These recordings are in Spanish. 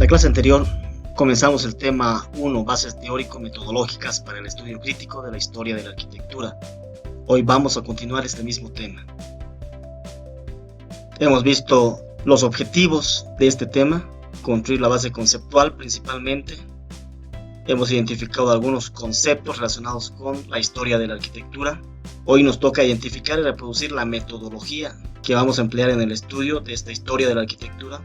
la clase anterior comenzamos el tema 1, bases teórico-metodológicas para el estudio crítico de la historia de la arquitectura. Hoy vamos a continuar este mismo tema. Hemos visto los objetivos de este tema, construir la base conceptual principalmente. Hemos identificado algunos conceptos relacionados con la historia de la arquitectura. Hoy nos toca identificar y reproducir la metodología que vamos a emplear en el estudio de esta historia de la arquitectura.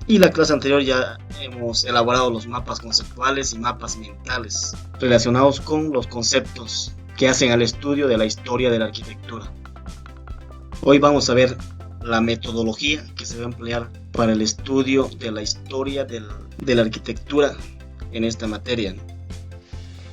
Y la clase anterior ya hemos elaborado los mapas conceptuales y mapas mentales relacionados con los conceptos que hacen al estudio de la historia de la arquitectura. Hoy vamos a ver la metodología que se va a emplear para el estudio de la historia de la arquitectura en esta materia.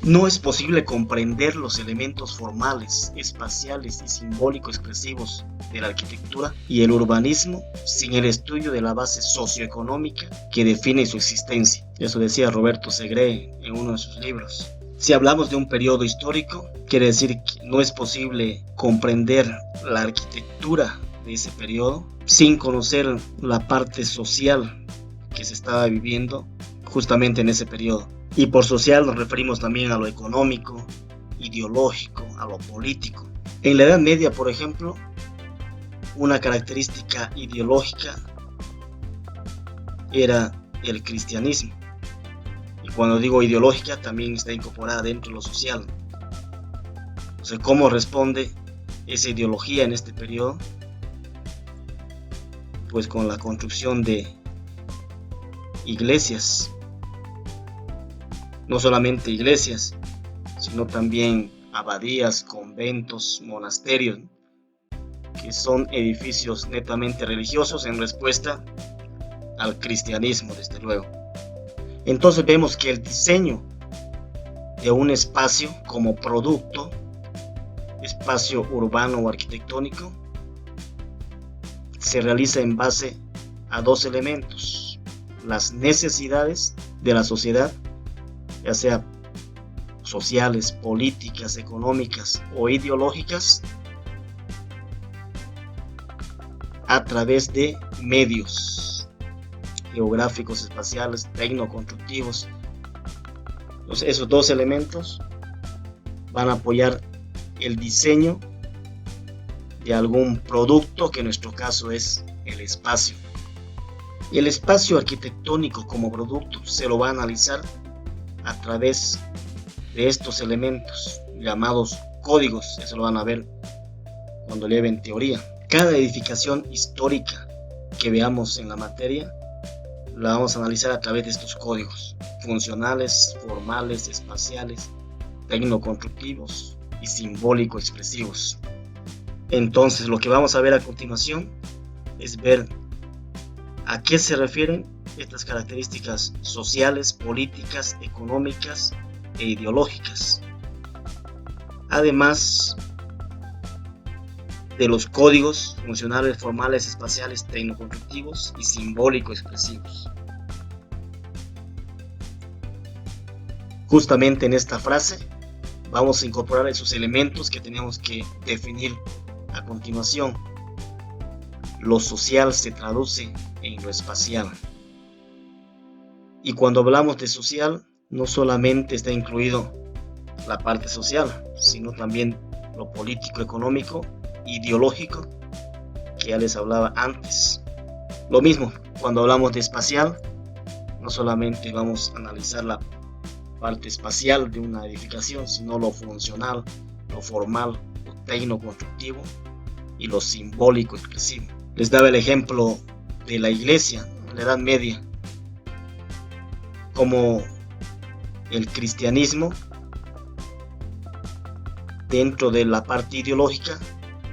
No es posible comprender los elementos formales, espaciales y simbólico-expresivos de la arquitectura y el urbanismo sin el estudio de la base socioeconómica que define su existencia. Eso decía Roberto Segre en uno de sus libros. Si hablamos de un periodo histórico, quiere decir que no es posible comprender la arquitectura de ese periodo sin conocer la parte social que se estaba viviendo justamente en ese periodo. Y por social nos referimos también a lo económico, ideológico, a lo político. En la Edad Media, por ejemplo, una característica ideológica era el cristianismo. Y cuando digo ideológica, también está incorporada dentro de lo social. O sea, ¿cómo responde esa ideología en este periodo? Pues con la construcción de iglesias. No solamente iglesias, sino también abadías, conventos, monasterios, que son edificios netamente religiosos en respuesta al cristianismo, desde luego. Entonces vemos que el diseño de un espacio como producto, espacio urbano o arquitectónico, se realiza en base a dos elementos: las necesidades de la sociedad, ya sea sociales, políticas, económicas o ideológicas, a través de medios geográficos, espaciales, tecnoconstructivos. Entonces, esos dos elementos van a apoyar el diseño de algún producto, que en nuestro caso es el espacio. Y el espacio arquitectónico como producto se lo va a analizar a través de estos elementos llamados códigos. Eso lo van a ver cuando lleven teoría. Cada edificación histórica que veamos en la materia la vamos a analizar a través de estos códigos funcionales, formales, espaciales, tecnoconstructivos y simbólico-expresivos. Entonces, lo que vamos a ver a continuación es ver a qué se refieren estas características sociales, políticas, económicas e ideológicas, además de los códigos funcionales, formales, espaciales, tecnoconstructivos y simbólico-expresivos. Justamente en esta frase vamos a incorporar esos elementos que tenemos que definir a continuación. Lo social se traduce en lo espacial. Y cuando hablamos de social, no solamente está incluido la parte social, sino también lo político, económico, ideológico, que ya les hablaba antes. Lo mismo, cuando hablamos de espacial, no solamente vamos a analizar la parte espacial de una edificación, sino lo funcional, lo formal, lo tecnoconstructivo y lo simbólico expresivo. Les daba el ejemplo de la iglesia en la Edad Media, como el cristianismo dentro de la parte ideológica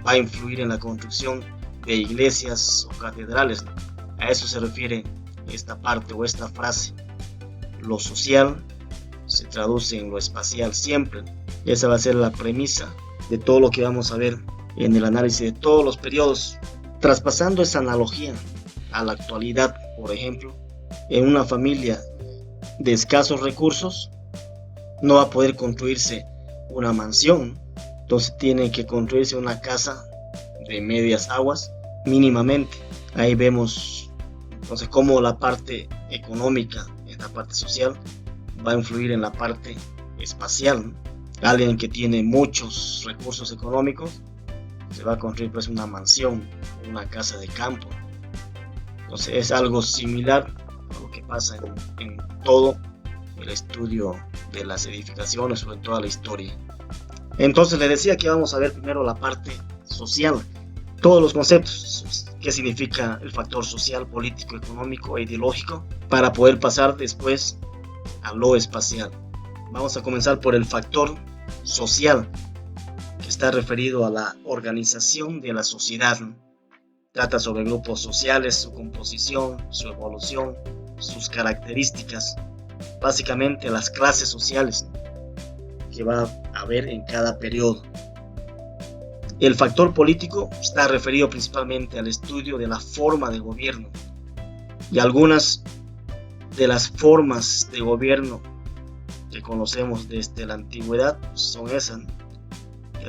va a influir en la construcción de iglesias o catedrales. A eso se refiere esta parte o esta frase. Lo social se traduce en lo espacial siempre. Esa va a ser la premisa de todo lo que vamos a ver en el análisis de todos los periodos. Traspasando esa analogía a la actualidad, por ejemplo, en una familia de escasos recursos no va a poder construirse una mansión, entonces tiene que construirse una casa de medias aguas mínimamente. Ahí vemos entonces cómo la parte económica esta parte social, va a influir en la parte espacial, ¿no? Alguien que tiene muchos recursos económicos se va a construir pues una mansión, una casa de campo. Entonces es algo similar a lo que pasa en todo el estudio de las edificaciones o en toda la historia. Entonces le decía que vamos a ver primero la parte social, todos los conceptos, qué significa el factor social, político, económico e ideológico, para poder pasar después a lo espacial. Vamos a comenzar por el factor social, que está referido a la organización de la sociedad. Trata sobre grupos sociales, su composición, su evolución, sus características, básicamente las clases sociales que va a haber en cada periodo. El factor político está referido principalmente al estudio de la forma de gobierno, y algunas de las formas de gobierno que conocemos desde la antigüedad son esas: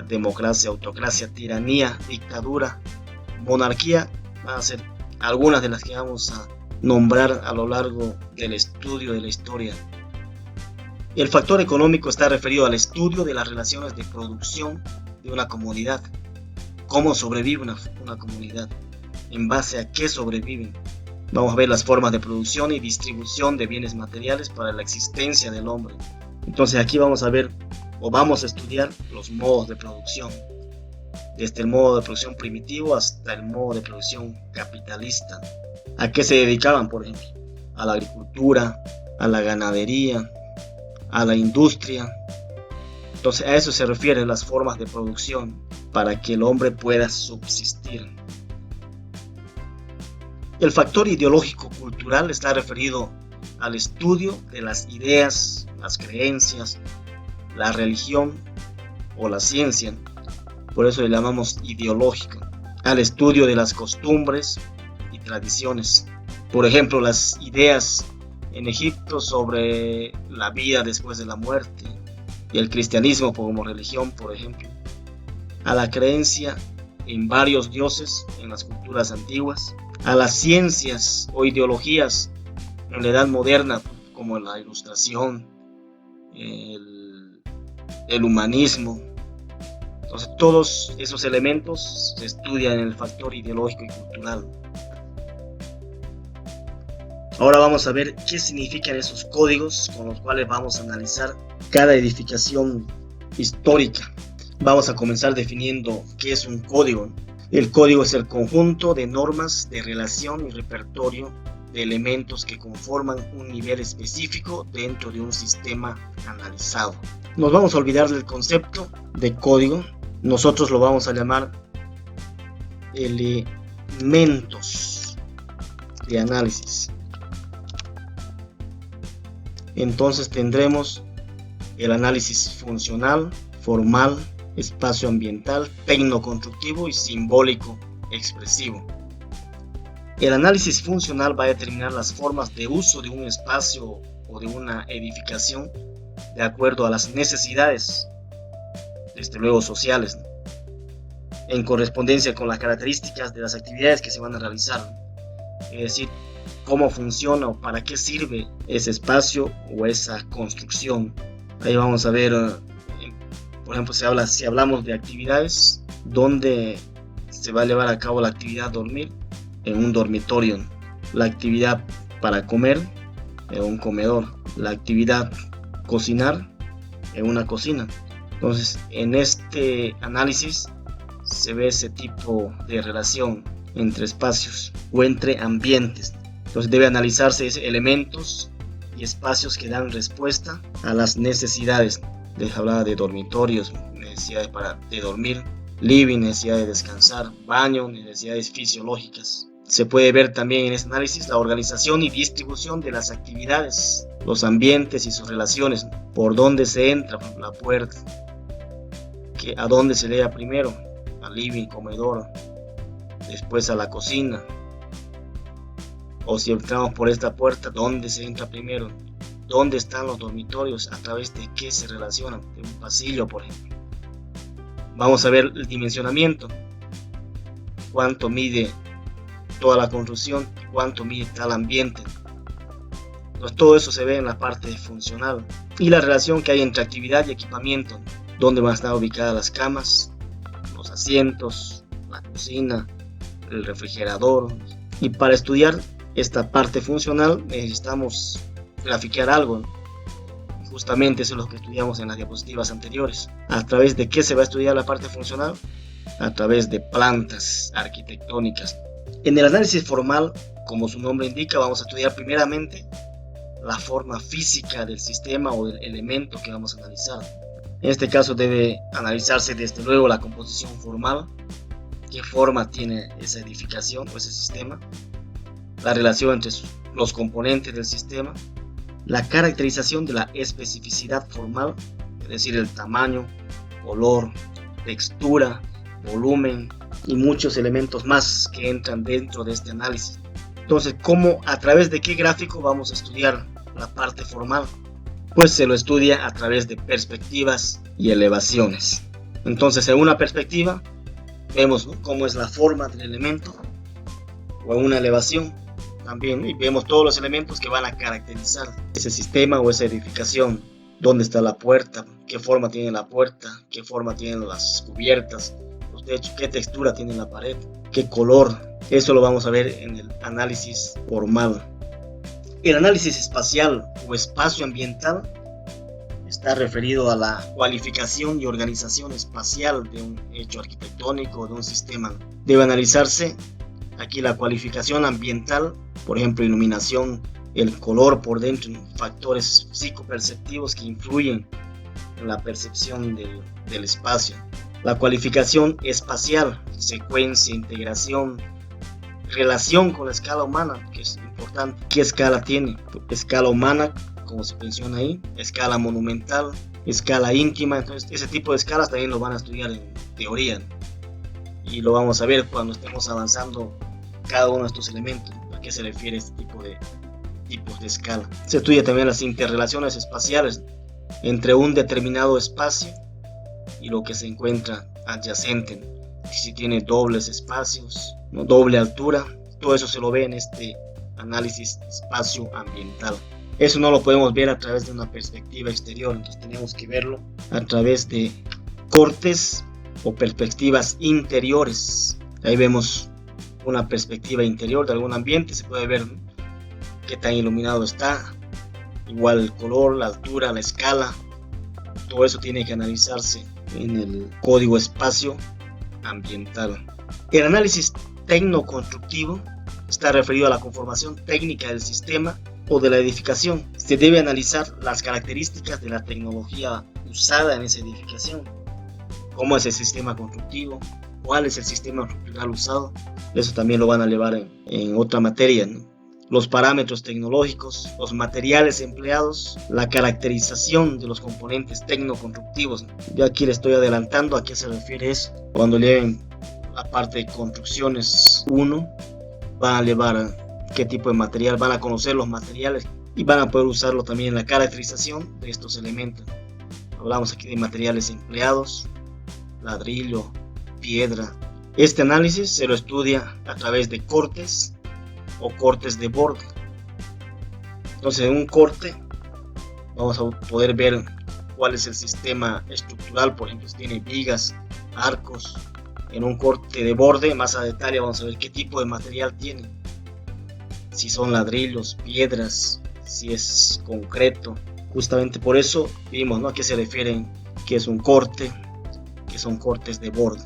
democracia, autocracia, tiranía, dictadura, monarquía. Van a ser algunas de las que vamos a nombrar a lo largo del estudio de la historia. El factor económico está referido al estudio de las relaciones de producción de una comunidad. ¿Cómo sobrevive una comunidad? ¿En base a qué sobreviven? Vamos a ver las formas de producción y distribución de bienes materiales para la existencia del hombre. Entonces aquí vamos a ver o vamos a estudiar los modos de producción, desde el modo de producción primitivo hasta el modo de producción capitalista. ¿A qué se dedicaban, por ejemplo? A la agricultura, a la ganadería, a la industria. Entonces a eso se refieren las formas de producción para que el hombre pueda subsistir. El factor ideológico cultural está referido al estudio de las ideas, las creencias, la religión o la ciencia. Por eso le llamamos ideológico. Al estudio de las costumbres y tradiciones. Por ejemplo, las ideas en Egipto sobre la vida después de la muerte y el cristianismo como religión, por ejemplo. A la creencia en varios dioses en las culturas antiguas. A las ciencias o ideologías en la edad moderna, como la ilustración, el humanismo. Entonces todos esos elementos se estudian en el factor ideológico y cultural. Ahora vamos a ver qué significan esos códigos con los cuales vamos a analizar cada edificación histórica. Vamos a comenzar definiendo qué es un código. El código es el conjunto de normas de relación y repertorio de elementos que conforman un nivel específico dentro de un sistema analizado. Nos vamos a olvidar del concepto de código. Nosotros lo vamos a llamar elementos de análisis. Entonces tendremos el análisis funcional, formal, espacio-ambiental, tecnoconstructivo y simbólico expresivo. El análisis funcional va a determinar las formas de uso de un espacio o de una edificación de acuerdo a las necesidades, desde luego sociales, en correspondencia con las características de las actividades que se van a realizar. Es decir, cómo funciona o para qué sirve ese espacio o esa construcción. Ahí vamos a ver, por ejemplo, si hablamos de actividades, ¿dónde se va a llevar a cabo la actividad dormir? En un dormitorio. La actividad para comer, en un comedor. La actividad cocinar, en una cocina. Entonces, en este análisis se ve ese tipo de relación entre espacios o entre ambientes. Entonces debe analizarse elementos y espacios que dan respuesta a las necesidades. Les hablaba de dormitorios, necesidades de dormir, living, necesidad de descansar, baño, necesidades fisiológicas. Se puede ver también en este análisis la organización y distribución de las actividades, los ambientes y sus relaciones, por dónde se entra, por la puerta, a dónde se llega primero, al living, comedor, después a la cocina, o si entramos por esta puerta, dónde se entra primero, dónde están los dormitorios, a través de qué se relacionan, de un pasillo, por ejemplo. Vamos a ver el dimensionamiento, cuánto mide toda la construcción, cuánto mide tal ambiente. Entonces, todo eso se ve en la parte funcional. Y la relación que hay entre actividad y equipamiento, dónde van a estar ubicadas las camas, los asientos, la cocina, el refrigerador. Y para estudiar esta parte funcional necesitamos graficar algo. Justamente eso es lo que estudiamos en las diapositivas anteriores. ¿A través de qué se va a estudiar la parte funcional? A través de plantas arquitectónicas. En el análisis formal, como su nombre indica, vamos a estudiar primeramente la forma física del sistema o del elemento que vamos a analizar. En este caso debe analizarse desde luego la composición formal, qué forma tiene esa edificación o ese sistema, la relación entre los componentes del sistema, la caracterización de la especificidad formal, es decir, el tamaño, color, textura, volumen y muchos elementos más que entran dentro de este análisis. Entonces, a través de qué gráfico vamos a estudiar la parte formal? Pues se lo estudia a través de perspectivas y elevaciones. Entonces, en una perspectiva vemos, ¿no?, cómo es la forma del elemento, o en una elevación también, y vemos todos los elementos que van a caracterizar ese sistema o esa edificación. Dónde está la puerta, qué forma tiene la puerta, qué forma tienen las cubiertas, los techos, qué textura tiene la pared, qué color. Eso lo vamos a ver en el análisis formal. El análisis espacial o espacio ambiental está referido a la cualificación y organización espacial de un hecho arquitectónico o de un sistema. Debe analizarse aquí la cualificación ambiental, por ejemplo, iluminación, el color por dentro, factores psicoperceptivos que influyen en la percepción del espacio. La cualificación espacial, secuencia, integración, relación con la escala humana, que es importante. ¿Qué escala tiene? Escala humana, como se menciona ahí, escala monumental, escala íntima. Entonces, ese tipo de escalas también lo van a estudiar en teoría, y lo vamos a ver cuando estemos avanzando cada uno de estos elementos. ¿A qué se refiere este tipo de tipos de escala? Se estudia también las interrelaciones espaciales entre un determinado espacio y lo que se encuentra adyacente. Si tiene dobles espacios, ¿no?, doble altura, todo eso se lo ve en este análisis espacio-ambiental. Eso no lo podemos ver a través de una perspectiva exterior, entonces tenemos que verlo a través de cortes o perspectivas interiores. Ahí vemos una perspectiva interior de algún ambiente, se puede ver, ¿no?, qué tan iluminado está, igual el color, la altura, la escala. Todo eso tiene que analizarse en el código espacio ambiental. El análisis tecnoconstructivo está referido a la conformación técnica del sistema o de la edificación. Se debe analizar las características de la tecnología usada en esa edificación, cómo es el sistema constructivo, cuál es el sistema estructural usado. Eso también lo van a llevar en otra materia, ¿no? Los parámetros tecnológicos, los materiales empleados, la caracterización de los componentes tecnoconstructivos. Yo aquí le estoy adelantando a qué se refiere eso. Cuando lleven la parte de construcciones 1, van a llevar qué tipo de material, van a conocer los materiales y van a poder usarlo también en la caracterización de estos elementos. Hablamos aquí de materiales empleados, ladrillo, piedra. Este análisis se lo estudia a través de cortes o cortes de borde. Entonces, en un corte vamos a poder ver cuál es el sistema estructural, por ejemplo, si tiene vigas, arcos. En un corte de borde, más a detalle, vamos a ver qué tipo de material tiene, si son ladrillos, piedras, si es concreto. Justamente por eso vimos, ¿no?, a qué se refieren, qué es un corte, qué son cortes de borde.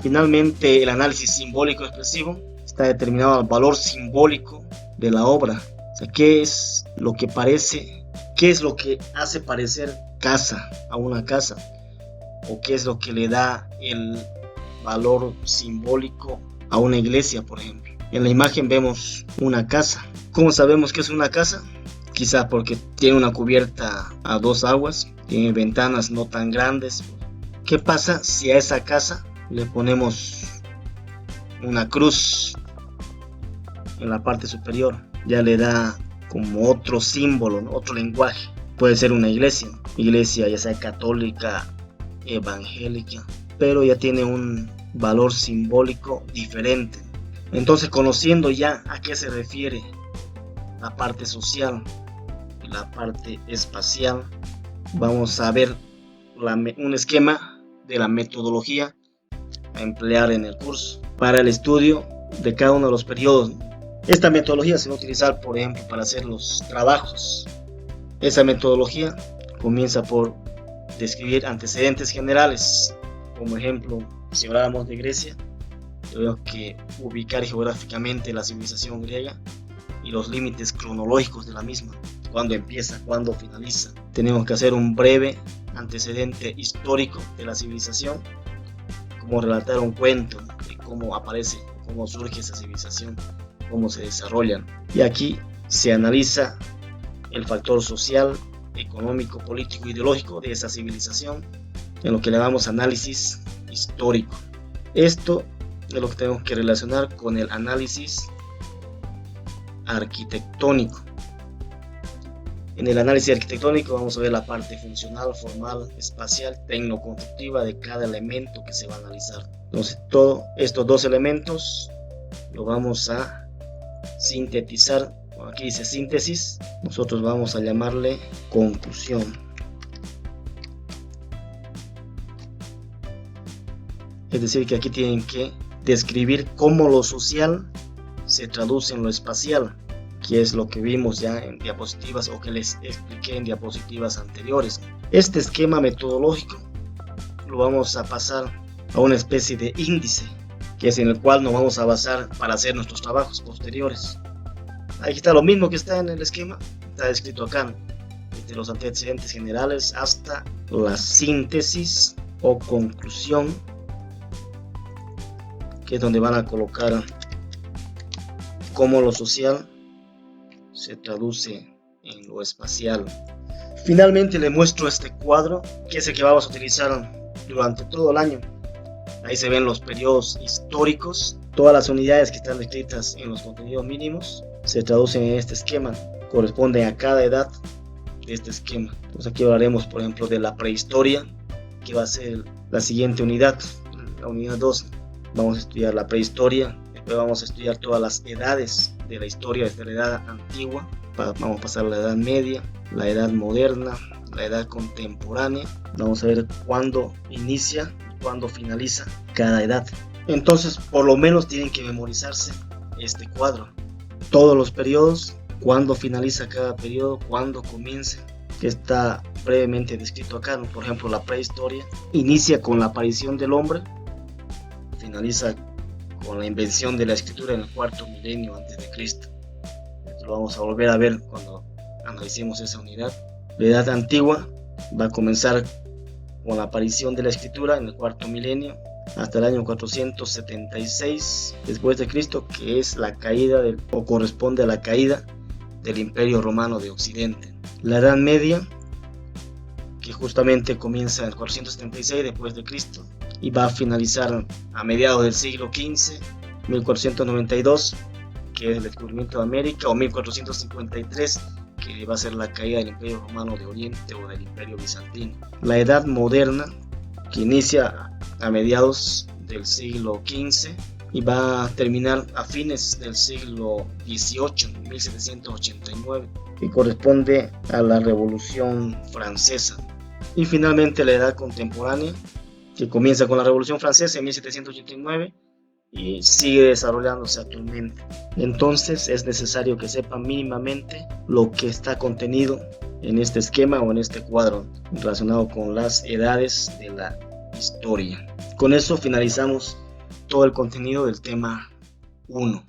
Finalmente, el análisis simbólico expresivo está determinado al valor simbólico de la obra. O sea, qué es lo que parece, qué es lo que hace parecer casa a una casa, o qué es lo que le da el valor simbólico a una iglesia, por ejemplo. En la imagen vemos una casa. ¿Cómo sabemos que es una casa? Quizá porque tiene una cubierta a dos aguas, tiene ventanas no tan grandes. ¿Qué pasa si a esa casa le ponemos una cruz en la parte superior? Ya le da como otro símbolo, ¿no?, otro lenguaje. Puede ser una iglesia ya sea católica, evangélica, pero ya tiene un valor simbólico diferente. Entonces, conociendo ya a qué se refiere la parte social y la parte espacial, vamos a ver un esquema de la metodología a emplear en el curso para el estudio de cada uno de los periodos. Esta metodología se va a utilizar, por ejemplo, para hacer los trabajos. Esa metodología comienza por describir antecedentes generales. Como ejemplo, si habláramos de Grecia, tenemos que ubicar geográficamente la civilización griega y los límites cronológicos de la misma, cuándo empieza, cuándo finaliza. Tenemos que hacer un breve antecedente histórico de la civilización, como relatar un cuento de cómo aparece, cómo surge esa civilización, cómo se desarrollan. Y aquí se analiza el factor social, económico, político, ideológico de esa civilización, en lo que le llamamos análisis histórico. Esto es lo que tenemos que relacionar con el análisis arquitectónico. En el análisis arquitectónico vamos a ver la parte funcional, formal, espacial, tecnoconstructiva de cada elemento que se va a analizar. Entonces, todos estos dos elementos lo vamos a sintetizar. Aquí dice síntesis, nosotros vamos a llamarle conclusión. Es decir, que aquí tienen que describir cómo lo social se traduce en lo espacial, que es lo que vimos ya en diapositivas o que les expliqué en diapositivas anteriores. Este esquema metodológico lo vamos a pasar a una especie de índice, que es en el cual nos vamos a basar para hacer nuestros trabajos posteriores. Aquí está lo mismo que está en el esquema, está escrito acá, desde los antecedentes generales hasta la síntesis o conclusión, que es donde van a colocar cómo lo social se traduce en lo espacial. Finalmente le muestro este cuadro, que es el que vamos a utilizar durante todo el año. Ahí se ven los periodos históricos, todas las unidades que están descritas en los contenidos mínimos se traducen en este esquema, corresponden a cada edad de este esquema. Entonces aquí hablaremos, por ejemplo, de la prehistoria, que va a ser la siguiente unidad, la unidad 2. Vamos a estudiar la prehistoria, después vamos a estudiar todas las edades de la historia, desde la edad antigua, vamos a pasar a la edad media, la edad moderna, la edad contemporánea. Vamos a ver cuándo inicia y cuándo finaliza cada edad. Entonces, por lo menos tienen que memorizarse este cuadro. Todos los periodos, cuándo finaliza cada periodo, cuándo comienza, que está brevemente descrito acá, ¿no? Por ejemplo, la prehistoria inicia con la aparición del hombre, finaliza con la invención de la escritura en el cuarto milenio antes de Cristo. Esto lo vamos a volver a ver cuando analicemos esa unidad. La edad antigua va a comenzar con la aparición de la escritura en el cuarto milenio hasta el año 476 después de Cristo, que es la caída o corresponde a la caída del Imperio Romano de Occidente. La Edad Media, que justamente comienza en el 476 después de Cristo y va a finalizar a mediados del siglo XV, 1492, que es el descubrimiento de América, o 1453, que va a ser la caída del Imperio Romano de Oriente o del Imperio Bizantino. La Edad Moderna, que inicia a mediados del siglo XV y va a terminar a fines del siglo XVIII, 1789, que corresponde a la Revolución Francesa. Y finalmente la Edad Contemporánea, que comienza con la Revolución Francesa en 1789 y sigue desarrollándose actualmente. Entonces es necesario que sepan mínimamente lo que está contenido en este esquema o en este cuadro relacionado con las edades de la historia. Con eso finalizamos todo el contenido del tema 1.